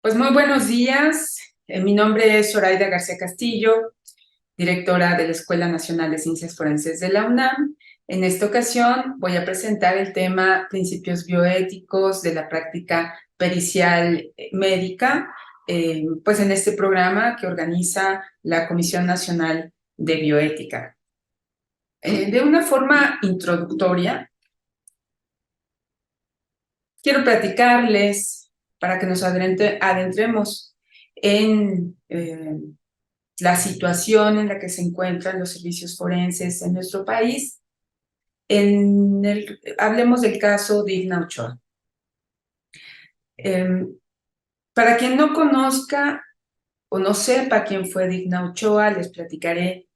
Pues muy buenos días. Mi nombre es Zoraida García Castillo, directora de la Escuela Nacional de Ciencias Forenses de la UNAM. En esta ocasión voy a presentar el tema Principios bioéticos de la práctica pericial médica, pues en este programa que organiza la Comisión Nacional de Bioética. De una forma introductoria, quiero platicarles para que nos adentremos en la situación en la que se encuentran los servicios forenses en nuestro país. Hablemos del caso Digna Ochoa. Para quien no conozca o no sepa quién fue Digna Ochoa, les platicaré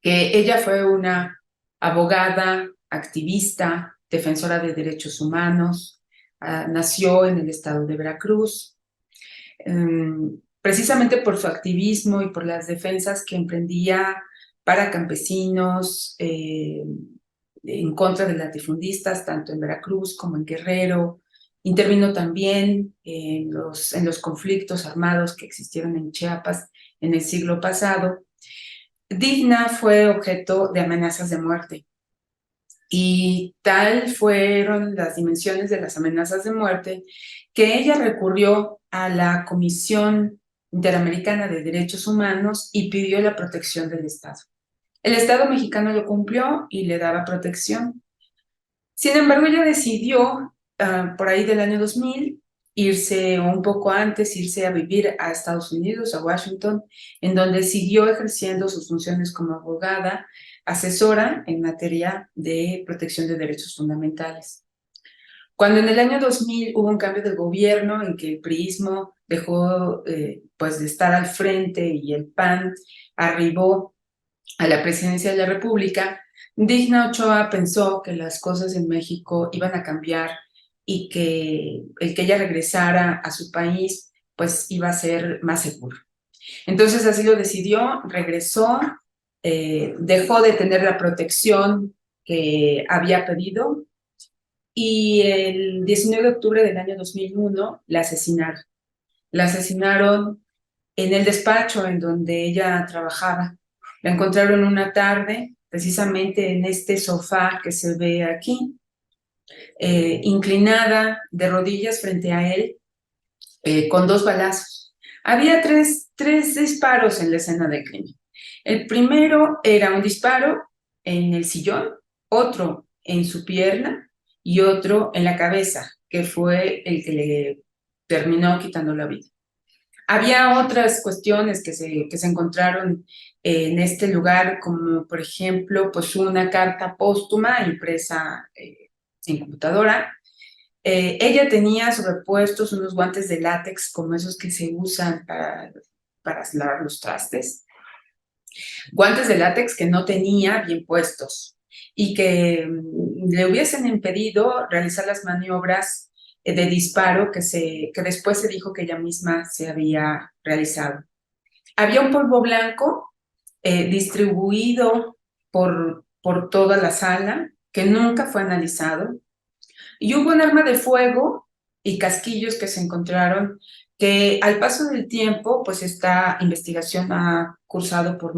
que ella fue una abogada, activista, defensora de derechos humanos. Nació en el estado de Veracruz. Precisamente por su activismo y por las defensas que emprendía para campesinos, en contra de latifundistas, tanto en Veracruz como en Guerrero. Intervino también en los conflictos armados que existieron en Chiapas en el siglo pasado. Digna fue objeto de amenazas de muerte. Y tal fueron las dimensiones de las amenazas de muerte que ella recurrió a la Comisión Interamericana de Derechos Humanos y pidió la protección del Estado. El Estado mexicano lo cumplió y le daba protección. Sin embargo, ella decidió, por ahí del año 2000, irse, o un poco antes, irse a vivir a Estados Unidos, a Washington, en donde siguió ejerciendo sus funciones como abogada, asesora en materia de protección de derechos fundamentales. Cuando en el año 2000 hubo un cambio de gobierno en que el priismo dejó pues de estar al frente y el PAN arribó a la presidencia de la República, Digna Ochoa pensó que las cosas en México iban a cambiar y que el que ella regresara a su país pues iba a ser más seguro. Entonces así lo decidió, regresó, dejó de tener la protección que había pedido y el 19 de octubre del año 2001 la asesinaron. La asesinaron en el despacho en donde ella trabajaba. La encontraron una tarde, precisamente en este sofá que se ve aquí, inclinada de rodillas frente a él, con dos balazos. Había tres disparos en la escena del crimen. El primero era un disparo en el sillón, otro en su pierna y otro en la cabeza, que fue el que le terminó quitando la vida. Había otras cuestiones que se encontraron en este lugar, como por ejemplo, pues una carta póstuma impresa en computadora. Ella tenía sobrepuestos unos guantes de látex, como esos que se usan para lavar los trastes. Guantes de látex que no tenía bien puestos y que le hubiesen impedido realizar las maniobras de disparo que después se dijo que ella misma se había realizado. Había un polvo blanco distribuido por toda la sala que nunca fue analizado y hubo un arma de fuego y casquillos que se encontraron que al paso del tiempo, pues esta investigación ha cursado por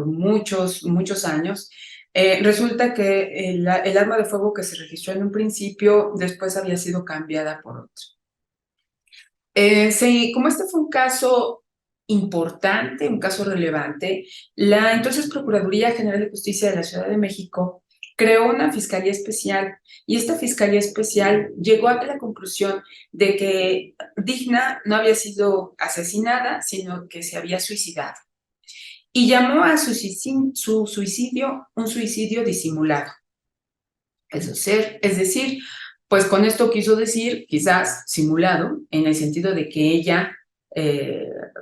muchos años. Resulta que el arma de fuego que se registró en un principio después había sido cambiada por otro. Sí, como este fue un caso importante, un caso relevante, la entonces Procuraduría General de Justicia de la Ciudad de México creó una fiscalía especial y esta fiscalía especial llegó a la conclusión de que Digna no había sido asesinada, sino que se había suicidado y llamó a su suicidio un suicidio disimulado. Es decir, pues con esto quiso decir, quizás simulado, en el sentido de que ella,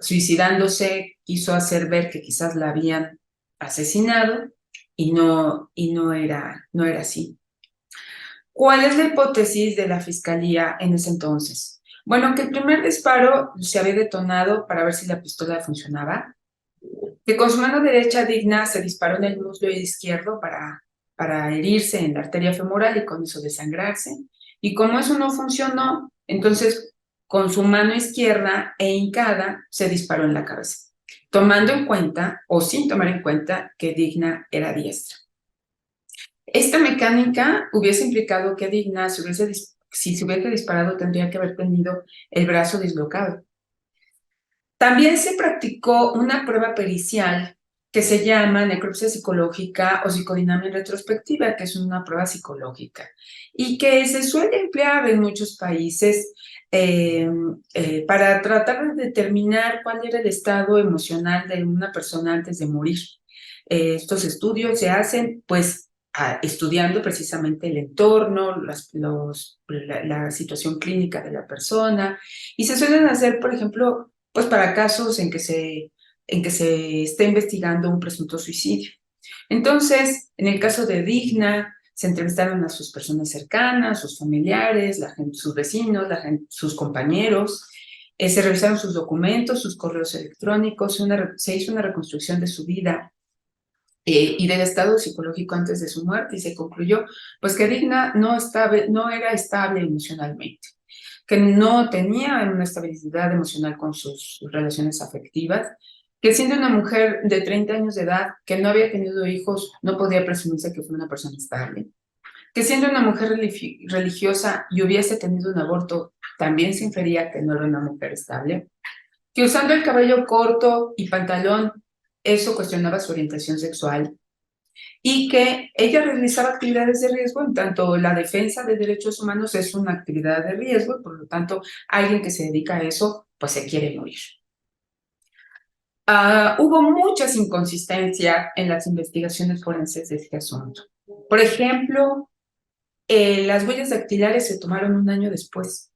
suicidándose, quiso hacer ver que quizás la habían asesinado y no era así. ¿Cuál es la hipótesis de la fiscalía en ese entonces? Bueno, que el primer disparo se había detonado para ver si la pistola funcionaba, que con su mano derecha Digna se disparó en el muslo izquierdo para herirse en la arteria femoral y con eso desangrarse. Y como eso no funcionó, entonces con su mano izquierda e hincada se disparó en la cabeza, tomando en cuenta o sin tomar en cuenta que Digna era diestra. Esta mecánica hubiese implicado que Digna, si se hubiese disparado, tendría que haber tenido el brazo dislocado. También se practicó una prueba pericial que se llama necropsia psicológica o psicodinamia retrospectiva, que es una prueba psicológica y que se suele emplear en muchos países para tratar de determinar cuál era el estado emocional de una persona antes de morir. Estos estudios se hacen, pues, estudiando precisamente el entorno, la situación clínica de la persona, y se suelen hacer, por ejemplo, pues para casos en que se esté investigando un presunto suicidio. Entonces, en el caso de Digna, se entrevistaron a sus personas cercanas, sus familiares, sus vecinos, sus compañeros, se revisaron sus documentos, sus correos electrónicos, se hizo una reconstrucción de su vida y del estado psicológico antes de su muerte, y se concluyó pues que Digna no era estable emocionalmente, que no tenía una estabilidad emocional con sus relaciones afectivas, que siendo una mujer de 30 años de edad, que no había tenido hijos, no podía presumirse que fue una persona estable, que siendo una mujer religiosa y hubiese tenido un aborto, también se infería que no era una mujer estable, que usando el cabello corto y pantalón, eso cuestionaba su orientación sexual, y que ella realizaba actividades de riesgo, en tanto la defensa de derechos humanos es una actividad de riesgo, y por lo tanto alguien que se dedica a eso, pues se quiere morir. Hubo muchas inconsistencias en las investigaciones forenses de este asunto. Por ejemplo, las huellas dactilares se tomaron un año después.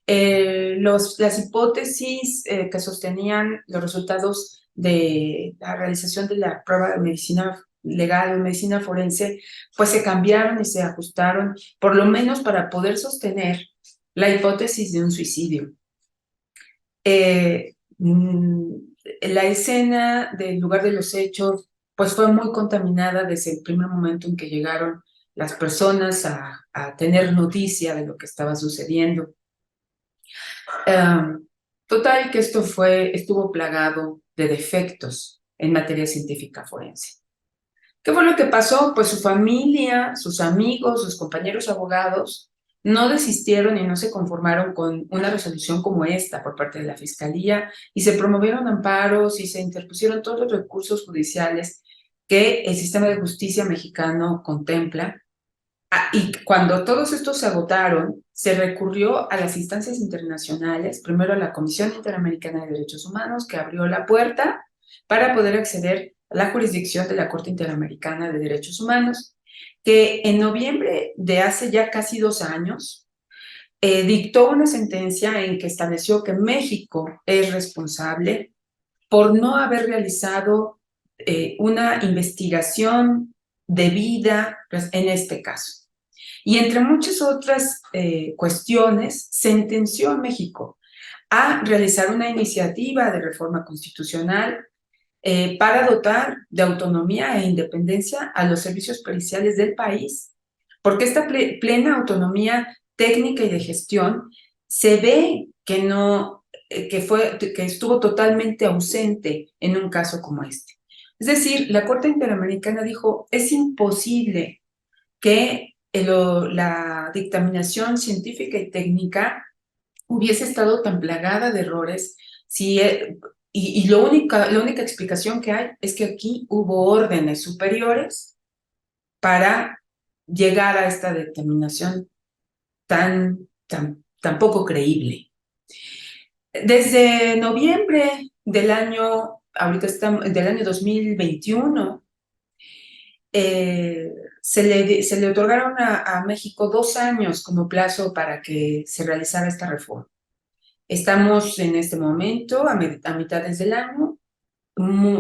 Las hipótesis que sostenían los resultados de la realización de la prueba de medicina legal, medicina forense, pues se cambiaron y se ajustaron, por lo menos para poder sostener la hipótesis de un suicidio. La escena del lugar de los hechos, pues fue muy contaminada desde el primer momento en que llegaron las personas a tener noticia de lo que estaba sucediendo. Total, que estuvo plagado de defectos en materia científica forense. ¿Qué fue lo que pasó? Pues su familia, sus amigos, sus compañeros abogados no desistieron y no se conformaron con una resolución como esta por parte de la Fiscalía, y se promovieron amparos y se interpusieron todos los recursos judiciales que el sistema de justicia mexicano contempla. Y cuando todos estos se agotaron, se recurrió a las instancias internacionales, primero a la Comisión Interamericana de Derechos Humanos, que abrió la puerta para poder acceder a la jurisdicción de la Corte Interamericana de Derechos Humanos, que en noviembre de hace ya casi 2 años dictó una sentencia en que estableció que México es responsable por no haber realizado una investigación debida en este caso. Y entre muchas otras cuestiones, sentenció a México a realizar una iniciativa de reforma constitucional para dotar de autonomía e independencia a los servicios periciales del país, porque esta plena autonomía técnica y de gestión se ve que no, que estuvo totalmente ausente en un caso como este. Es decir, la Corte Interamericana dijo, es imposible que la dictaminación científica y técnica hubiese estado tan plagada de errores si, y la única explicación que hay es que aquí hubo órdenes superiores para llegar a esta determinación tan poco creíble. Desde noviembre del año, del año 2021, se le otorgaron a México 2 años como plazo para que se realizara esta reforma. Estamos en este momento a mitades del año.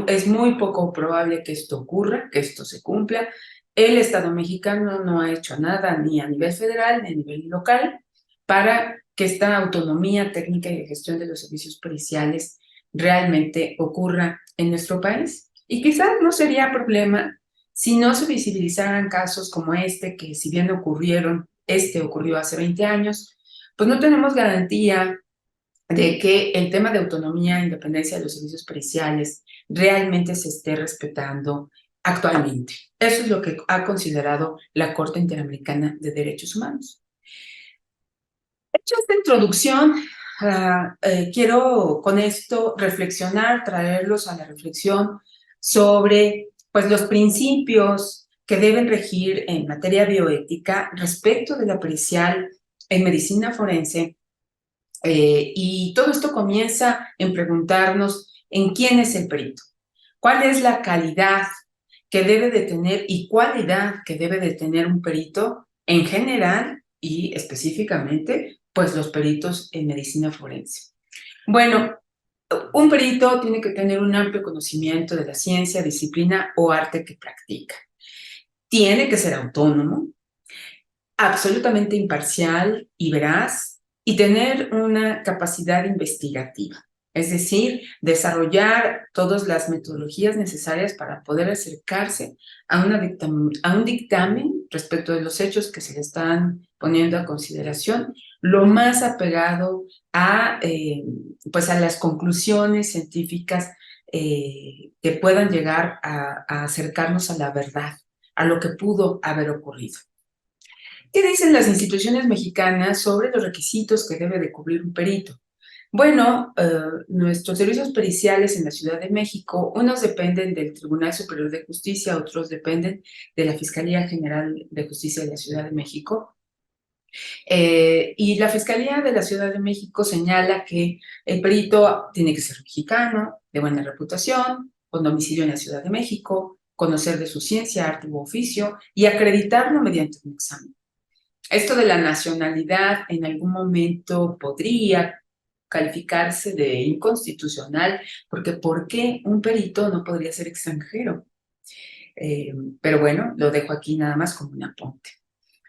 Es muy poco probable que esto ocurra, que esto se cumpla. El Estado mexicano no ha hecho nada, ni a nivel federal ni a nivel local, para que esta autonomía técnica y de gestión de los servicios periciales realmente ocurra en nuestro país. Y quizás no sería problema si no se visibilizaran casos como este, que si bien ocurrió hace 20 años, pues no tenemos garantía de que el tema de autonomía e independencia de los servicios periciales realmente se esté respetando actualmente. Eso es lo que ha considerado la Corte Interamericana de Derechos Humanos. Hecha esta introducción, quiero con esto reflexionar, traerlos a la reflexión sobre pues, los principios que deben regir en materia bioética respecto de la pericial en medicina forense. Y todo esto comienza en preguntarnos en quién es el perito, cuál es la calidad que debe de tener y cualidad que debe de tener un perito en general y específicamente, pues los peritos en medicina forense. Bueno, un perito tiene que tener un amplio conocimiento de la ciencia, disciplina o arte que practica. Tiene que ser autónomo, absolutamente imparcial y veraz y tener una capacidad investigativa, es decir, desarrollar todas las metodologías necesarias para poder acercarse a un dictamen respecto de los hechos que se le están poniendo a consideración, lo más apegado a, pues a las conclusiones científicas que puedan llegar a acercarnos a la verdad, a lo que pudo haber ocurrido. ¿Qué dicen las instituciones mexicanas sobre los requisitos que debe de cubrir un perito? Bueno, nuestros servicios periciales en la Ciudad de México, unos dependen del Tribunal Superior de Justicia, otros dependen de la Fiscalía General de Justicia de la Ciudad de México. Y la Fiscalía de la Ciudad de México señala que el perito tiene que ser mexicano, de buena reputación, con domicilio en la Ciudad de México, conocer de su ciencia, arte u oficio y acreditarlo mediante un examen. Esto de la nacionalidad en algún momento podría calificarse de inconstitucional, porque ¿por qué un perito no podría ser extranjero? Pero bueno, lo dejo aquí nada más como un apunte.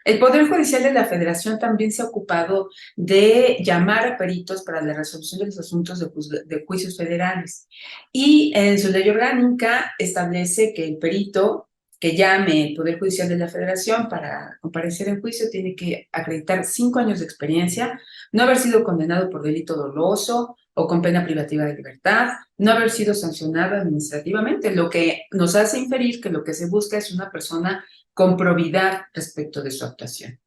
El Poder Judicial de la Federación también se ha ocupado de llamar a peritos para la resolución de los asuntos de juicios federales. Y en su ley orgánica establece que el perito que llame el Poder Judicial de la Federación para comparecer en juicio tiene que acreditar 5 años de experiencia, no haber sido condenado por delito doloso o con pena privativa de libertad, no haber sido sancionado administrativamente, lo que nos hace inferir que lo que se busca es una persona con probidad respecto de su actuación.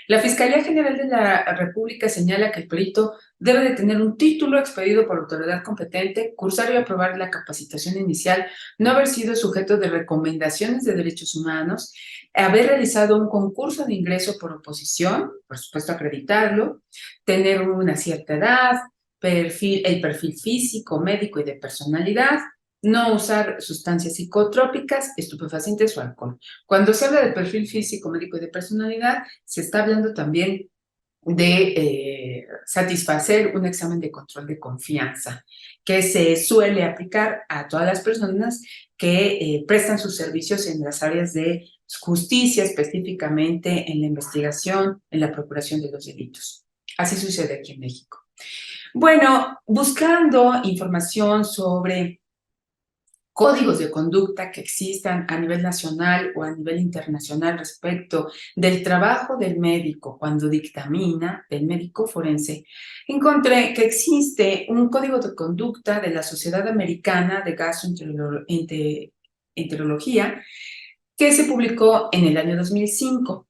La Fiscalía General de la República señala que el perito debe de tener un título expedido por autoridad competente, cursar y aprobar la capacitación inicial, no haber sido sujeto de recomendaciones de derechos humanos, haber realizado un concurso de ingreso por oposición, por supuesto acreditarlo, tener una cierta edad, el perfil físico, médico y de personalidad, no usar sustancias psicotrópicas, estupefacientes o alcohol. Cuando se habla de perfil físico, médico y de personalidad, se está hablando también de satisfacer un examen de control de confianza que se suele aplicar a todas las personas que prestan sus servicios en las áreas de justicia, específicamente en la investigación, en la procuración de los delitos. Así sucede aquí en México. Bueno, buscando información sobre códigos de conducta que existan a nivel nacional o a nivel internacional respecto del trabajo del médico cuando dictamina, del médico forense, encontré que existe un código de conducta de la Sociedad Americana de Gastroenterología que se publicó en el año 2005.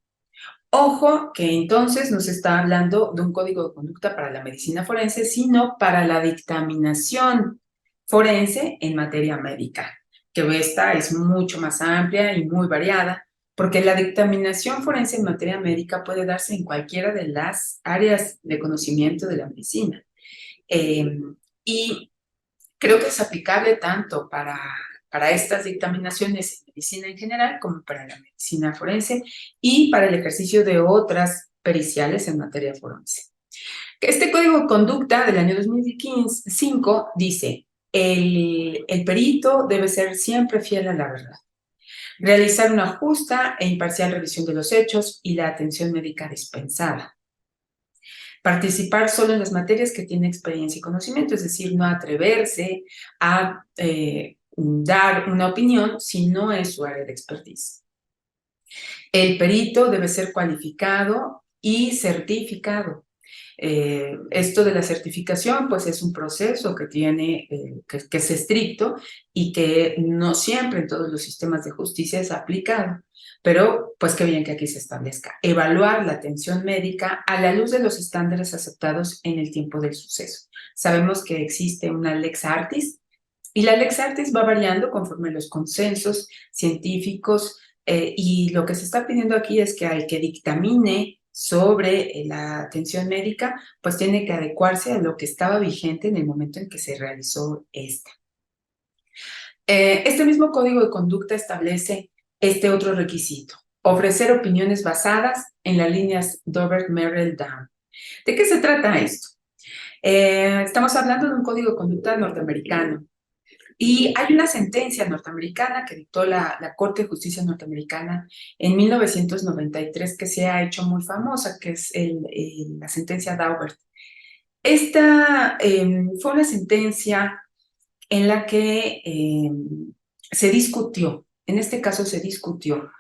Ojo que entonces no se está hablando de un código de conducta para la medicina forense, sino para la dictaminación forense en materia médica, que esta es mucho más amplia y muy variada, porque la dictaminación forense en materia médica puede darse en cualquiera de las áreas de conocimiento de la medicina. Y creo que es aplicable tanto para estas dictaminaciones en medicina en general como para la medicina forense y para el ejercicio de otras periciales en materia forense. Este código de conducta del año 2005 dice, el perito debe ser siempre fiel a la verdad, realizar una justa e imparcial revisión de los hechos y la atención médica dispensada, participar solo en las materias que tiene experiencia y conocimiento, es decir, no atreverse a dar una opinión si no es su área de expertise. El perito debe ser cualificado y certificado. Esto de la certificación, pues es un proceso que tiene, que es estricto y que no siempre en todos los sistemas de justicia es aplicado. Pero, pues qué bien que aquí se establezca. Evaluar la atención médica a la luz de los estándares aceptados en el tiempo del suceso. Sabemos que existe una lex artis y la lex artis va variando conforme los consensos científicos y lo que se está pidiendo aquí es que al que dictamine sobre la atención médica, pues tiene que adecuarse a lo que estaba vigente en el momento en que se realizó esta. Este mismo código de conducta establece este otro requisito: ofrecer opiniones basadas en las líneas Dover-Merrill-Down. ¿De qué se trata esto? Estamos hablando de un código de conducta norteamericano. Y hay una sentencia norteamericana que dictó la Corte de Justicia norteamericana en 1993 que se ha hecho muy famosa, que es la sentencia Daubert. Esta fue una sentencia en la que se discutió, en este caso se discutió,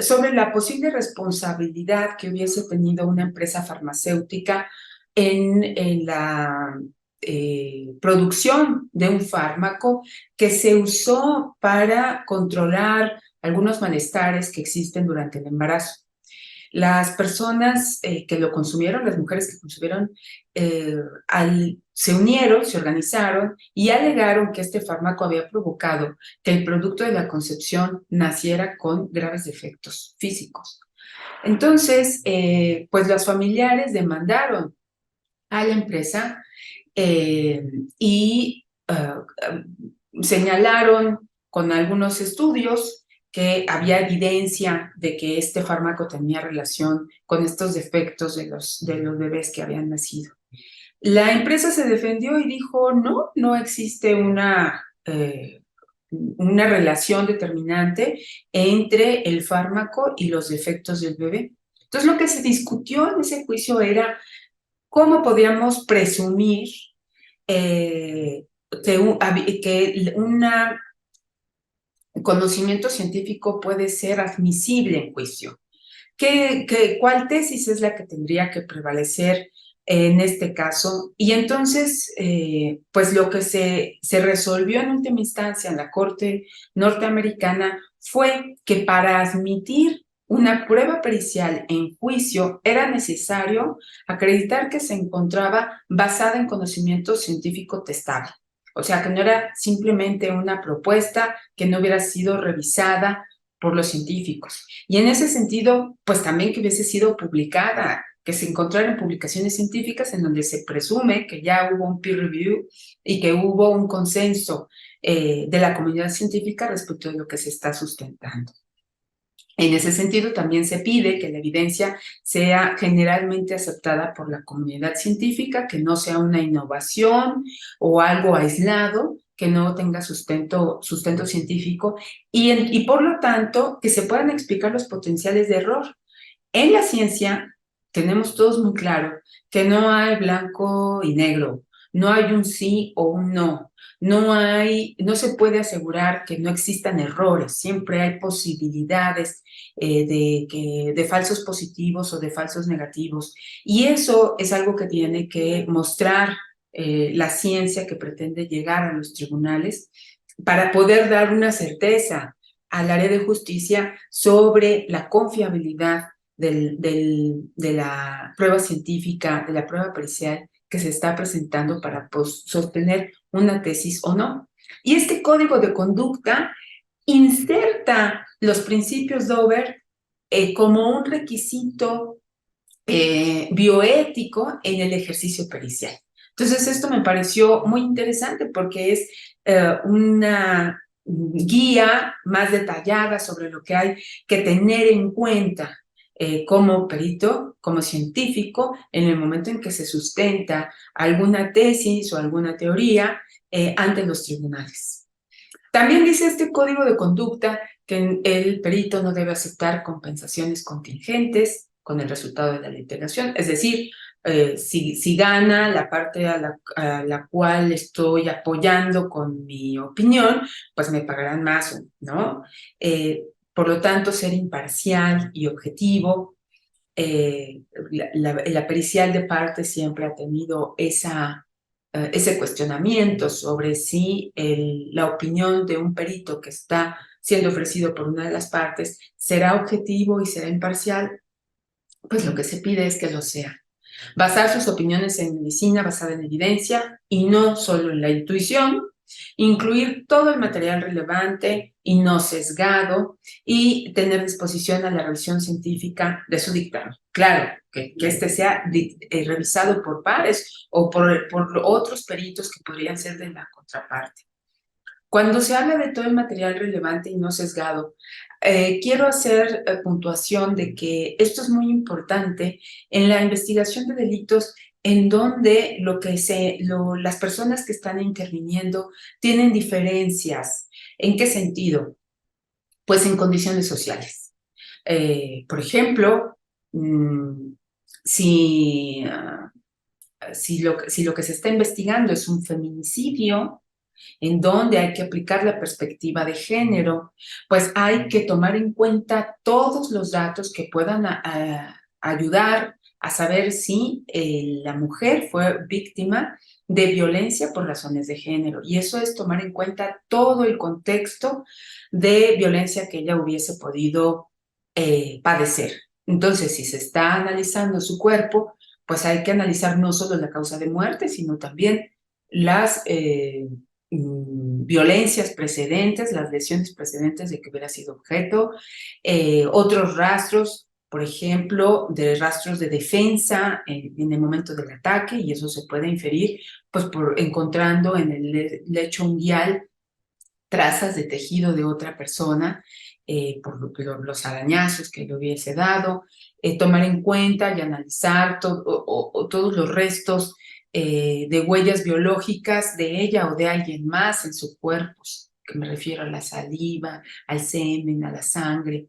sobre la posible responsabilidad que hubiese tenido una empresa farmacéutica en la producción de un fármaco que se usó para controlar algunos malestares que existen durante el embarazo. Las personas que lo consumieron, las mujeres que consumieron, se unieron, se organizaron y alegaron que este fármaco había provocado que el producto de la concepción naciera con graves defectos físicos. Entonces, pues los familiares demandaron a la empresa y señalaron con algunos estudios que había evidencia de que este fármaco tenía relación con estos defectos de los bebés que habían nacido. La empresa se defendió y dijo, no, no existe una relación determinante entre el fármaco y los defectos del bebé. Entonces, lo que se discutió en ese juicio era cómo podíamos presumir que un conocimiento científico puede ser admisible en juicio. ¿Cuál tesis es la que tendría que prevalecer en este caso? Y entonces, pues lo que se resolvió en última instancia en la Corte norteamericana fue que para admitir una prueba pericial en juicio era necesario acreditar que se encontraba basada en conocimiento científico testable. O sea, que no era simplemente una propuesta que no hubiera sido revisada por los científicos. Y en ese sentido, pues también que hubiese sido publicada, que se encontraran publicaciones científicas en donde se presume que ya hubo un peer review y que hubo un consenso de la comunidad científica respecto de lo que se está sustentando. En ese sentido, también se pide que la evidencia sea generalmente aceptada por la comunidad científica, que no sea una innovación o algo aislado, que no tenga sustento científico y por lo tanto que se puedan explicar los potenciales de error. En la ciencia tenemos todos muy claro que no hay blanco y negro, no hay un sí o un no, no se puede asegurar que no existan errores, siempre hay posibilidades de falsos positivos o de falsos negativos. Y eso es algo que tiene que mostrar la ciencia que pretende llegar a los tribunales para poder dar una certeza al área de justicia sobre la confiabilidad de la prueba científica, de la prueba pericial que se está presentando para sostener una tesis o no. Y este código de conducta inserta los principios Dover como un requisito bioético en el ejercicio pericial. Entonces, esto me pareció muy interesante porque es una guía más detallada sobre lo que hay que tener en cuenta como perito, como científico, en el momento en que se sustenta alguna tesis o alguna teoría ante los tribunales. También dice este código de conducta que el perito no debe aceptar compensaciones contingentes con el resultado de la litigación, es decir, si gana la parte a la cual estoy apoyando con mi opinión, pues me pagarán más, ¿no? Por lo tanto, ser imparcial y objetivo. la pericial de parte siempre ha tenido ese cuestionamiento sobre si la opinión de un perito que está siendo ofrecido por una de las partes será objetivo y será imparcial. Pues lo que se pide es que lo sea. Basar sus opiniones en medicina basada en evidencia y no solo en la intuición, incluir todo el material relevante y no sesgado y tener disposición a la revisión científica de su dictamen. Claro, que este sea revisado por pares o por otros peritos que podrían ser de la contraparte. Cuando se habla de todo el material relevante y no sesgado, quiero hacer puntuación de que esto es muy importante en la investigación de delitos en donde las personas que están interviniendo tienen diferencias. ¿En qué sentido? Pues en condiciones sociales. Por ejemplo, mm, si, si lo que se está investigando es un feminicidio, en donde hay que aplicar la perspectiva de género, pues hay que tomar en cuenta todos los datos que puedan ayudar a saber si la mujer fue víctima de violencia por razones de género. Y eso es tomar en cuenta todo el contexto de violencia que ella hubiese podido padecer. Entonces, si se está analizando su cuerpo, pues hay que analizar no solo la causa de muerte, sino también las violencias precedentes, las lesiones precedentes de que hubiera sido objeto, otros rastros, por ejemplo, de rastros de defensa en el momento del ataque, y eso se puede inferir pues por encontrando en el lecho unguial trazas de tejido de otra persona, por los arañazos que le hubiese dado, tomar en cuenta y analizar todos los restos de huellas biológicas de ella o de alguien más en su cuerpo, que me refiero a la saliva, al semen, a la sangre.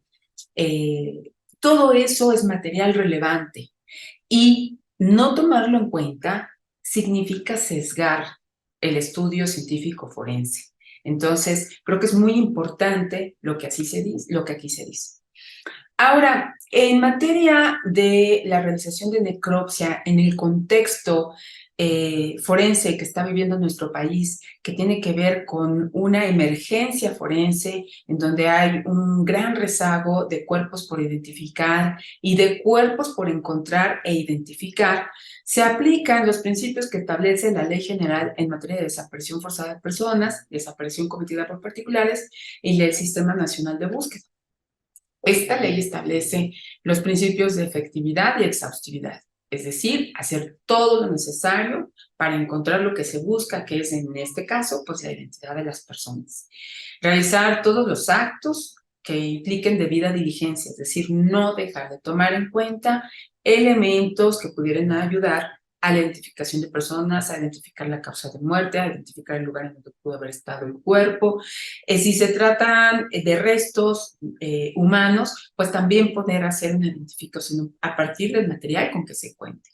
Todo eso es material relevante y no tomarlo en cuenta significa sesgar el estudio científico forense. Entonces, creo que es muy importante lo que así se dice, lo que aquí se dice. Ahora, en materia de la realización de necropsia en el contexto forense que está viviendo nuestro país, que tiene que ver con una emergencia forense en donde hay un gran rezago de cuerpos por identificar y de cuerpos por encontrar e identificar, se aplican los principios que establece la Ley General en materia de desaparición forzada de personas, desaparición cometida por particulares y el Sistema Nacional de Búsqueda. Esta ley establece los principios de efectividad y exhaustividad, es decir, hacer todo lo necesario para encontrar lo que se busca, que es en este caso, pues la identidad de las personas. Realizar todos los actos que impliquen debida diligencia, es decir, no dejar de tomar en cuenta elementos que pudieran ayudar a la identificación de personas, a identificar la causa de muerte, a identificar el lugar en donde pudo haber estado el cuerpo. Si se tratan de restos humanos, pues también poder hacer una identificación a partir del material con que se cuente.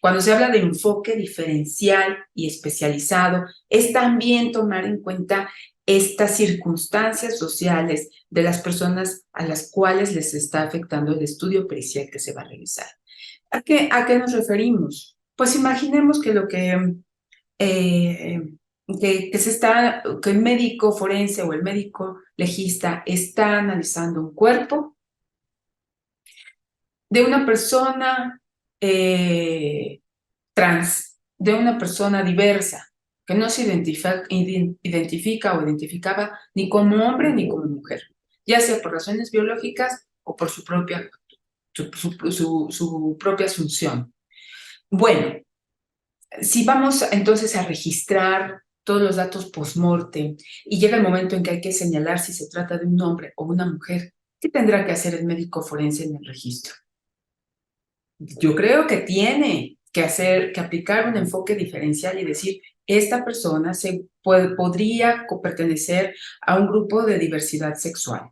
Cuando se habla de enfoque diferencial y especializado, es también tomar en cuenta estas circunstancias sociales de las personas a las cuales les está afectando el estudio pericial que se va a realizar. ¿A qué nos referimos? Pues imaginemos que lo eh, que el médico forense o el médico legista está analizando un cuerpo de una persona trans, de una persona diversa, que no se identifica o identificaba ni como hombre ni como mujer, ya sea por razones biológicas o por su propia asunción. Bueno, si vamos entonces a registrar todos los datos post-mortem y llega el momento en que hay que señalar si se trata de un hombre o una mujer, ¿qué tendrá que hacer el médico forense en el registro? Yo creo que tiene que aplicar un enfoque diferencial y decir, esta persona podría pertenecer a un grupo de diversidad sexual.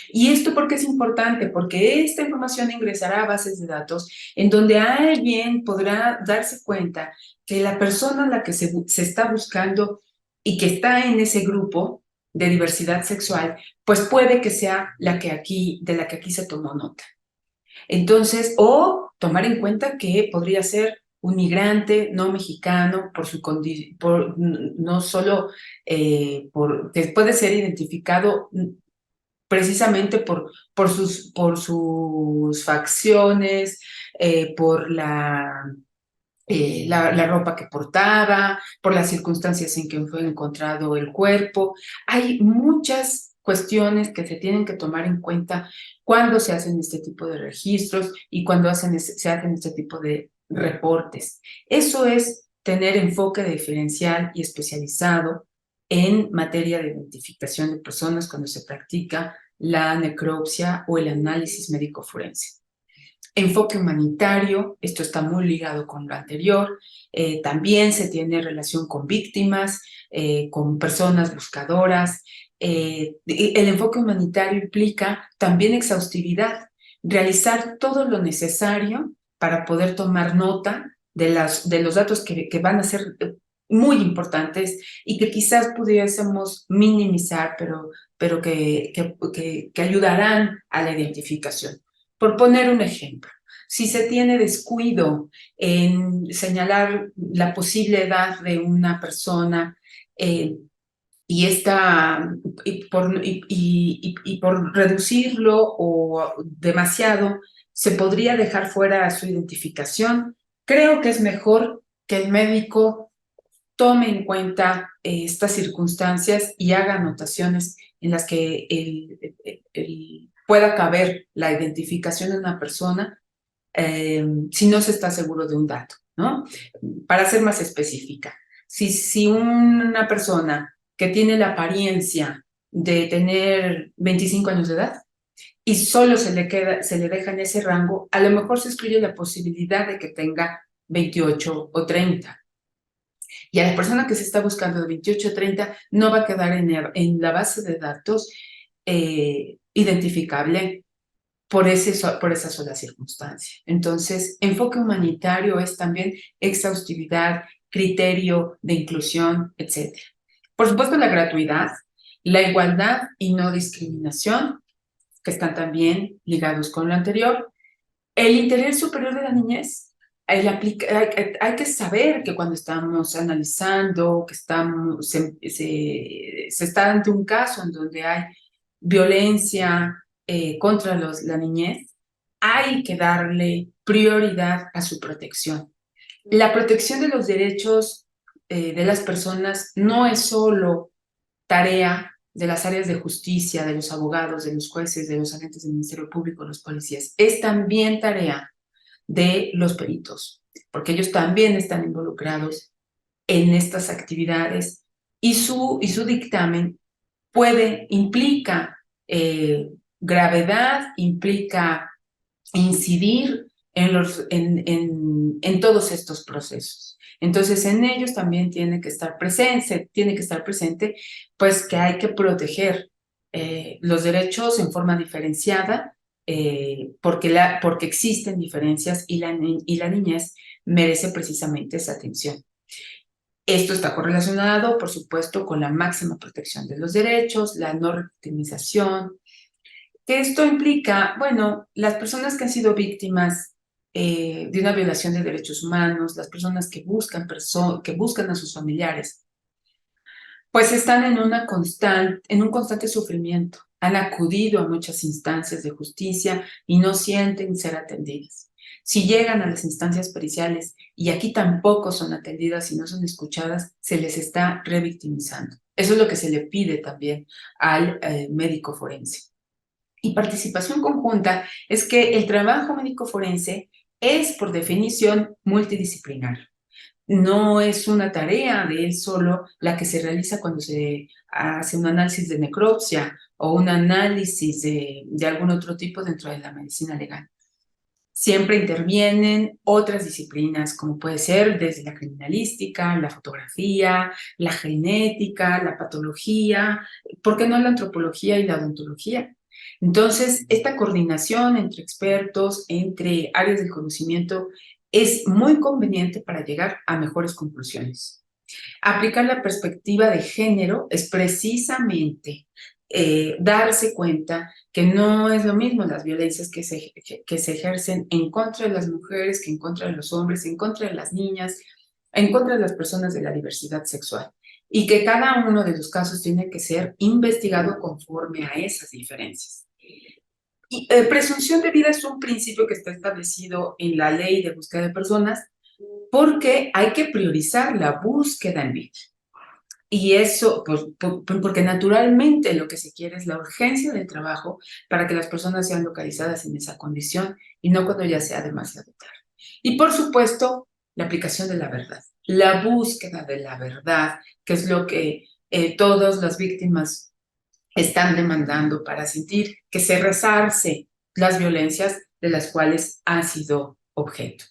¿Y esto por qué es importante? Porque esta información ingresará a bases de datos en donde alguien podrá darse cuenta que la persona a la que se está buscando y que está en ese grupo de diversidad sexual, pues puede que sea de la que aquí se tomó nota. Entonces, o tomar en cuenta que podría ser un migrante no mexicano no solo que puede ser identificado precisamente por sus facciones, por la ropa que portaba, por las circunstancias en que fue encontrado el cuerpo. Hay muchas cuestiones que se tienen que tomar en cuenta cuando se hacen este tipo de registros y cuando se hacen este tipo de reportes. Eso es tener enfoque diferencial y especializado en materia de identificación de personas cuando se practica la necropsia o el análisis médico forense. Enfoque humanitario, esto está muy ligado con lo anterior, también se tiene relación con víctimas, con personas buscadoras. El enfoque humanitario implica también exhaustividad, realizar todo lo necesario para poder tomar nota de los datos que van a ser muy importantes y que quizás pudiésemos minimizar, pero que ayudarán a la identificación. Por poner un ejemplo, si se tiene descuido en señalar la posible edad de una persona eh, y por reducirlo o demasiado, se podría dejar fuera su identificación, creo que es mejor que el médico tome en cuenta estas circunstancias y haga anotaciones en las que pueda caber la identificación de una persona si no se está seguro de un dato, ¿no? Para ser más específica, si una persona que tiene la apariencia de tener 25 años de edad y solo se le deja en ese rango, a lo mejor se excluye la posibilidad de que tenga 28 o 30. Y a la persona que se está buscando de 28 a 30 no va a quedar en la base de datos identificable por esa sola circunstancia. Entonces, enfoque humanitario es también exhaustividad, criterio de inclusión, etc. Por supuesto, la gratuidad, la igualdad y no discriminación, que están también ligados con lo anterior. El interés superior de la niñez. Hay que saber que cuando estamos analizando, se está ante un caso en donde hay violencia contra la niñez, hay que darle prioridad a su protección. La protección de los derechos de las personas no es solo tarea de las áreas de justicia, de los abogados, de los jueces, de los agentes del Ministerio Público, los policías, es también tarea de los peritos, porque ellos también están involucrados en estas actividades y su dictamen implica gravedad, implica incidir en todos estos procesos. Entonces, en ellos también tiene que estar presente, pues que hay que proteger los derechos en forma diferenciada, porque existen diferencias y la niñez merece precisamente esa atención. Esto está correlacionado, por supuesto, con la máxima protección de los derechos, la no revictimización, que esto implica, bueno, las personas que han sido víctimas de una violación de derechos humanos, las personas que buscan a sus familiares, pues están en un constante sufrimiento. Han acudido a muchas instancias de justicia y no sienten ser atendidas. Si llegan a las instancias periciales y aquí tampoco son atendidas y no son escuchadas, se les está revictimizando. Eso es lo que se le pide también al médico forense. Y participación conjunta es que el trabajo médico forense es, por definición, multidisciplinar. No es una tarea de él solo la que se realiza cuando se hace un análisis de necropsia o un análisis de algún otro tipo dentro de la medicina legal. Siempre intervienen otras disciplinas, como puede ser desde la criminalística, la fotografía, la genética, la patología, ¿por qué no la antropología y la odontología? Entonces, esta coordinación entre expertos, entre áreas del conocimiento, es muy conveniente para llegar a mejores conclusiones. Aplicar la perspectiva de género es precisamente darse cuenta que no es lo mismo las violencias que se ejercen en contra de las mujeres, que en contra de los hombres, en contra de las niñas, en contra de las personas de la diversidad sexual, y que cada uno de los casos tiene que ser investigado conforme a esas diferencias. Y, presunción de vida es un principio que está establecido en la ley de búsqueda de personas porque hay que priorizar la búsqueda en vida. Y eso, pues, porque naturalmente lo que se quiere es la urgencia del trabajo para que las personas sean localizadas en esa condición y no cuando ya sea demasiado tarde. Y por supuesto, la aplicación de la verdad, la búsqueda de la verdad, que es lo que todas las víctimas están demandando para sentir que se resarce las violencias de las cuales han sido objeto.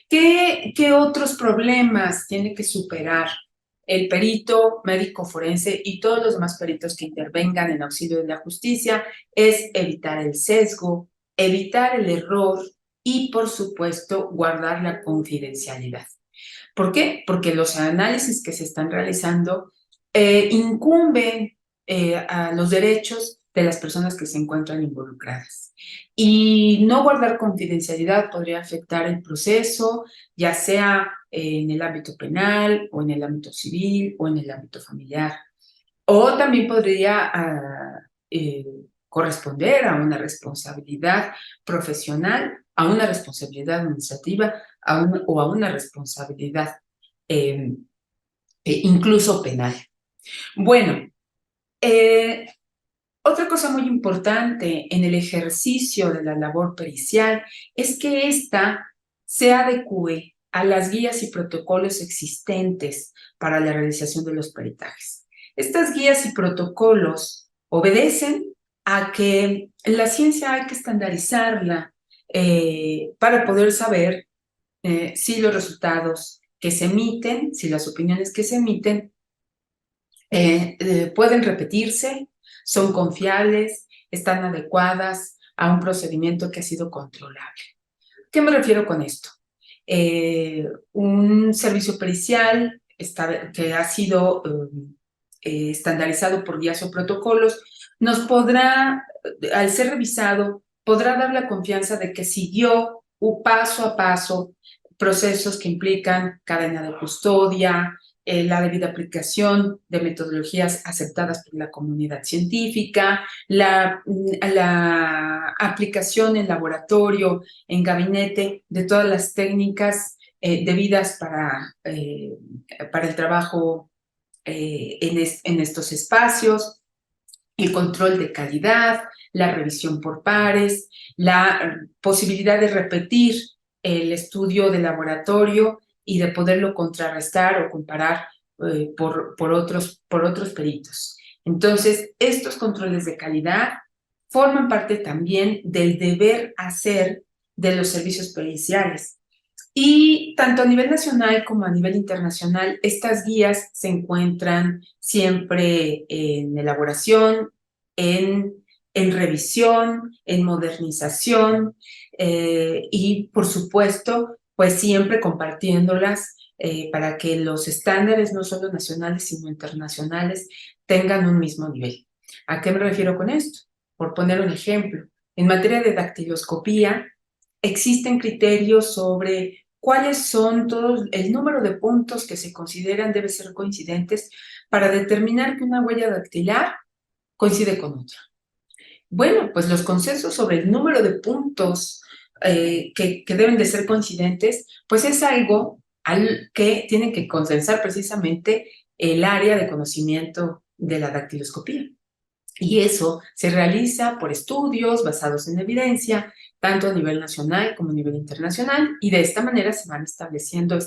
¿Qué otros problemas tiene que superar el perito médico forense y todos los demás peritos que intervengan en auxilio de la justicia? Es evitar el sesgo, evitar el error y, por supuesto, guardar la confidencialidad. ¿Por qué? Porque los análisis que se están realizando incumben a los derechos de las personas que se encuentran involucradas. Y no guardar confidencialidad podría afectar el proceso, ya sea en el ámbito penal o en el ámbito civil o en el ámbito familiar. O también podría corresponder a una responsabilidad profesional, a una responsabilidad administrativa o a una responsabilidad eh, incluso penal. Bueno, otra cosa muy importante en el ejercicio de la labor pericial es que ésta se adecue a las guías y protocolos existentes para la realización de los peritajes. Estas guías y protocolos obedecen a que la ciencia hay que estandarizarla para poder saber si los resultados que se emiten, si las opiniones que se emiten pueden repetirse, son confiables, están adecuadas a un procedimiento que ha sido controlable. ¿Qué me refiero con esto? Un servicio pericial que ha sido estandarizado por guías o protocolos nos podrá, al ser revisado, podrá dar la confianza de que siguió paso a paso procesos que implican cadena de custodia, la debida aplicación de metodologías aceptadas por la comunidad científica, la aplicación en laboratorio, en gabinete, de todas las técnicas debidas para el trabajo en estos espacios, el control de calidad, la revisión por pares, la posibilidad de repetir el estudio de laboratorio y de poderlo contrarrestar o comparar por otros peritos. Entonces, estos controles de calidad forman parte también del deber hacer de los servicios periciales. Y tanto a nivel nacional como a nivel internacional, estas guías se encuentran siempre en elaboración, en, en revisión, en modernización y, por supuesto, pues siempre compartiéndolas para que los estándares, no solo nacionales, sino internacionales, tengan un mismo nivel. ¿A qué me refiero con esto? Por poner un ejemplo, en materia de dactiloscopía, existen criterios sobre cuáles son todos el número de puntos que se consideran deben ser coincidentes para determinar que una huella dactilar coincide con otra. Bueno, pues los consensos sobre el número de puntos que deben de ser coincidentes, pues es algo al que tiene que consensar precisamente el área de conocimiento de la dactiloscopía. Y eso se realiza por estudios basados en evidencia, tanto a nivel nacional como a nivel internacional, y de esta manera se van estableciendo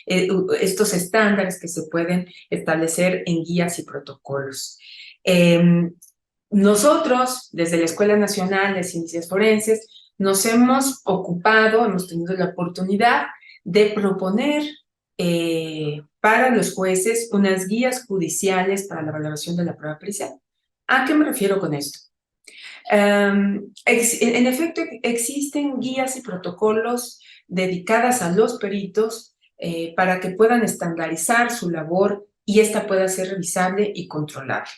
estos estándares que se pueden establecer en guías y protocolos. Nosotros, desde la Escuela Nacional de Ciencias Forenses, nos hemos ocupado, hemos tenido la oportunidad de proponer para los jueces unas guías judiciales para la valoración de la prueba pericial. ¿A qué me refiero con esto? En efecto, existen guías y protocolos dedicadas a los peritos para que puedan estandarizar su labor y esta pueda ser revisable y controlable.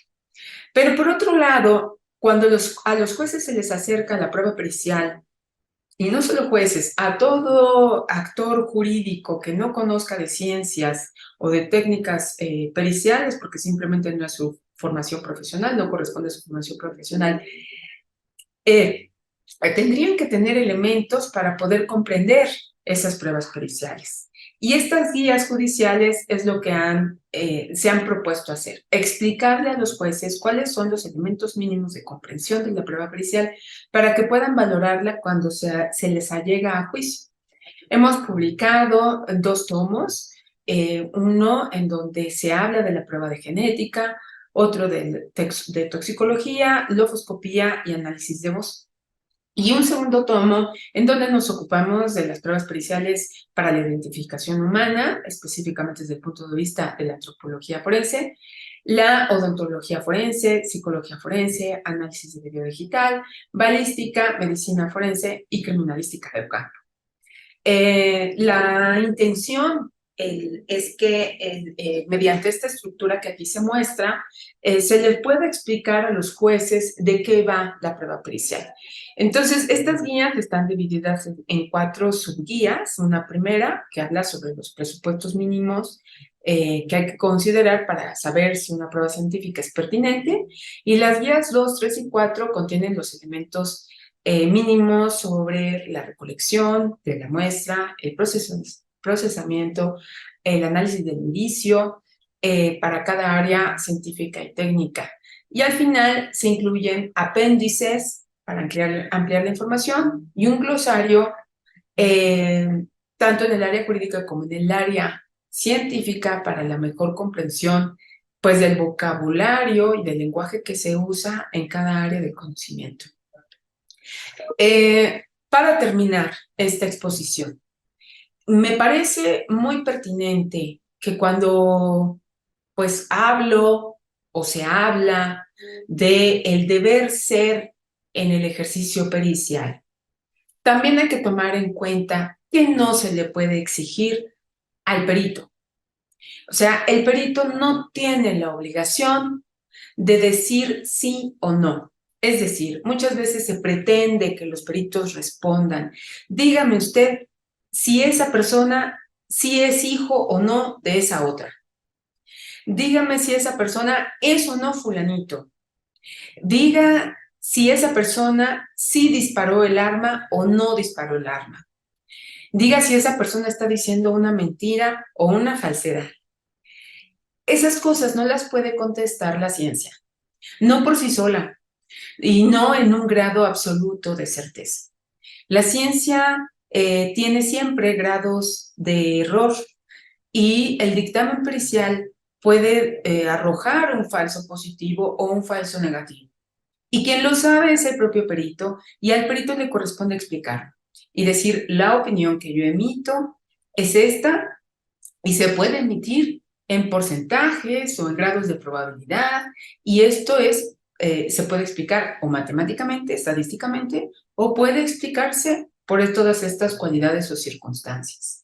Pero por otro lado, cuando a los jueces se les acerca la prueba pericial, y no solo jueces, a todo actor jurídico que no conozca de ciencias o de técnicas periciales, porque simplemente no es su formación profesional, no corresponde a su formación profesional, tendrían que tener elementos para poder comprender esas pruebas periciales. Y estas guías judiciales es lo que se han propuesto hacer, explicarle a los jueces cuáles son los elementos mínimos de comprensión de la prueba pericial para que puedan valorarla cuando se les allega a juicio. Hemos publicado 2 tomos, uno en donde se habla de la prueba de genética, otro de toxicología, lofoscopía y análisis de voz. Y un segundo tomo en donde nos ocupamos de las pruebas periciales para la identificación humana, específicamente desde el punto de vista de la antropología forense, la odontología forense, psicología forense, análisis de video digital, balística, medicina forense y criminalística del campo. La intención es que mediante esta estructura que aquí se muestra, se les pueda explicar a los jueces de qué va la prueba pericial. Entonces, estas guías están divididas en 4 subguías. Una primera que habla sobre los presupuestos mínimos que hay que considerar para saber si una prueba científica es pertinente. Y las guías 2, 3 y 4 contienen los elementos mínimos sobre la recolección de la muestra, el procesamiento, el análisis del indicio para cada área científica y técnica. Y al final se incluyen apéndices para ampliar la información y un glosario tanto en el área jurídica como en el área científica para la mejor comprensión pues del vocabulario y del lenguaje que se usa en cada área de conocimiento. Para terminar esta exposición, me parece muy pertinente que cuando pues hablo o se habla de el deber ser en el ejercicio pericial, también hay que tomar en cuenta que no se le puede exigir al perito. O sea, el perito no tiene la obligación de decir sí o no. Es decir, muchas veces se pretende que los peritos respondan, dígame usted si esa persona sí es hijo o no de esa otra. Dígame si esa persona es o no fulanito. Diga si esa persona sí disparó el arma o no disparó el arma. Diga si esa persona está diciendo una mentira o una falsedad. Esas cosas no las puede contestar la ciencia, no por sí sola y no en un grado absoluto de certeza. La ciencia tiene siempre grados de error y el dictamen pericial puede arrojar un falso positivo o un falso negativo. Y quien lo sabe es el propio perito y al perito le corresponde explicar y decir la opinión que yo emito es esta y se puede emitir en porcentajes o en grados de probabilidad y esto se puede explicar o matemáticamente, estadísticamente o puede explicarse por todas estas cualidades o circunstancias.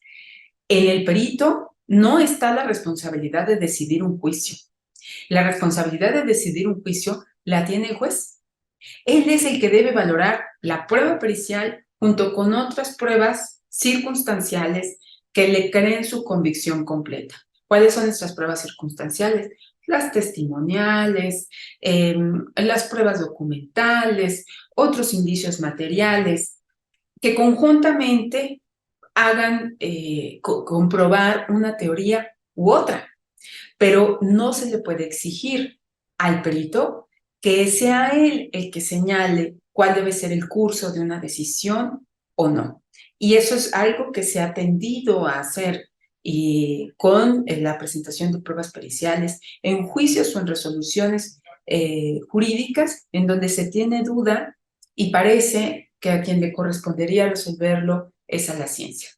En el perito no está la responsabilidad de decidir un juicio. La responsabilidad de decidir un juicio la tiene el juez. Él es el que debe valorar la prueba pericial junto con otras pruebas circunstanciales que le creen su convicción completa. ¿Cuáles son estas pruebas circunstanciales? Las testimoniales, las pruebas documentales, otros indicios materiales, que conjuntamente hagan comprobar una teoría u otra, pero no se le puede exigir al perito que sea él el que señale cuál debe ser el curso de una decisión o no. Y eso es algo que se ha tendido a hacer con la presentación de pruebas periciales en juicios o en resoluciones jurídicas en donde se tiene duda y parece que a quien le correspondería resolverlo es a la ciencia.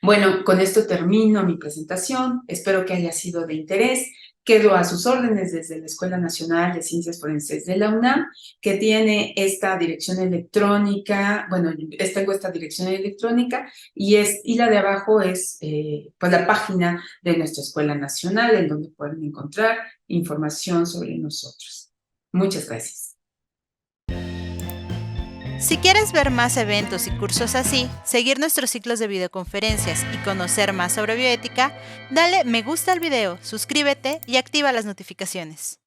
Bueno, con esto termino mi presentación. Espero que haya sido de interés, quedo a sus órdenes desde la Escuela Nacional de Ciencias Forenses de la UNAM, que tiene esta dirección electrónica, bueno, tengo esta dirección electrónica y la de abajo es pues la página de nuestra Escuela Nacional, en donde pueden encontrar información sobre nosotros. Muchas gracias. Si quieres ver más eventos y cursos así, seguir nuestros ciclos de videoconferencias y conocer más sobre bioética, dale me gusta al video, suscríbete y activa las notificaciones.